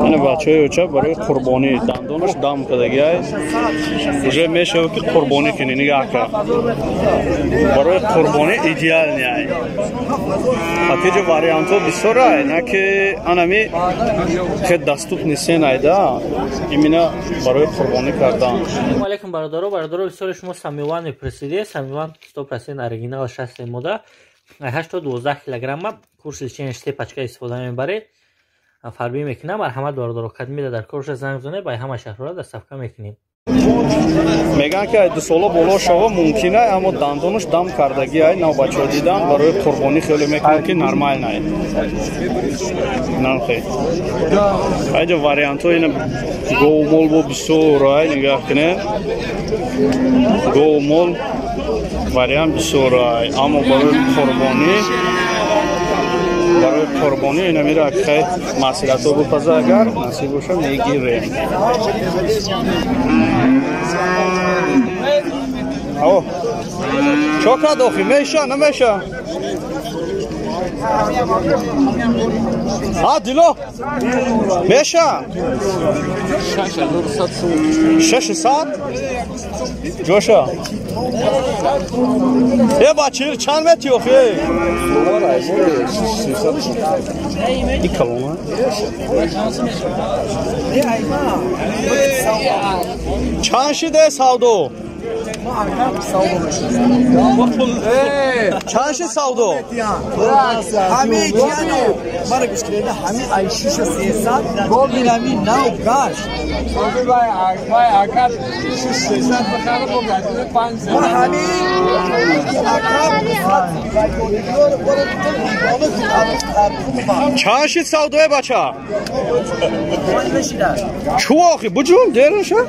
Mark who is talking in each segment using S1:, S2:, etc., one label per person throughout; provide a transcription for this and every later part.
S1: اینه بچه اوچه برای قربانی دندونش دم کردگی است уже میشه که قربانی کنی نگاه کن برای قربانی ایدئال نیست حتی واریانت ها بسیار است نه که آنمی که دستوب نیستن ایدا ایمینا برای قربانی کردن.
S2: علیکم برادران بسیار شما سمیوان میپرسیدید. سمیوان 100% اوریجینال 60 ماده 8 تا 12 کیلوگرم کورس چینش پچکا استفاده میبره فربی میکنه. مرحمت برادران خدمت در کورس زنگ زنه با همه شهرها دستفکه میکنیم.
S1: میگن که 2 سال بالا شو ممکنه اما دندونش دم کردگی است. نو بچه‌ها دیدن برای قربانی خیلی میکنن که نرمال نه. نه خیلی. اینجا واریانت اینا گومول با بسیار نگاه کنه. گومول واریانت بسیار اما برای قربانی اینا میره که مسئلاتو بپزه اگر نصیب باشه میگیره. او چوکا داخی میشه نمیشه ها دیلو میشه 600 جوشا یه بچه چند متری اخی این کلومه چند شده سودو چند شد سودو
S3: همه جیانو مرا گوش کرده همه ایشیش 300 این همین نو گاش
S4: بای اگر 600 بخره با گردونه 500
S3: ما همین
S1: چند شد سودوه بچه چو آخی بجون دیرن شد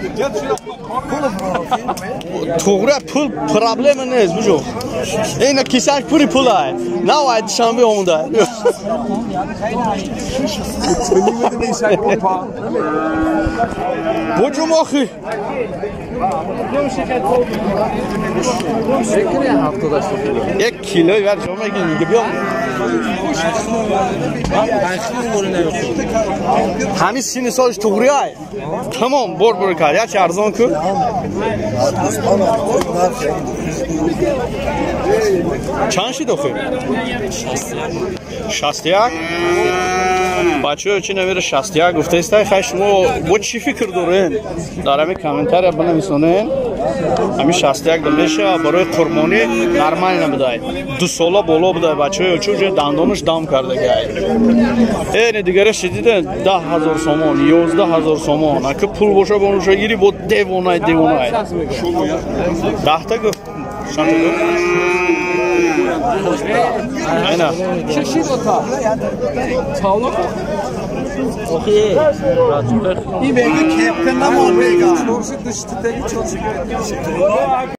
S1: توغره پول پرابلم نیست بجو این کیسهش پوری پول های نواید شنبه آمونده بجو ماخی یک کیلوی ور شما میگین بیام همین سینی سالش توغری های تمام بر کرد یا چه ارزان کن چند شید آخه؟ 61 بچه ها چی نمیره 61 گفته است خیلی شما با چی فکر دارین؟ در همین کامنتر بنویسونین همین 61 دمیشه برای قربانی نرمال نمیده 2 ساله بالا بوده بچه ها چون دندانش دم کرده گه این دیگره شدیده 10,000 سومان 11,000 سومان اگه پول باشه بانوشه گیری با دیوانه 10 تا گفت شانت گفت اینا
S4: ششی دوتا تاولو
S3: این بگه کپتن نمان بگه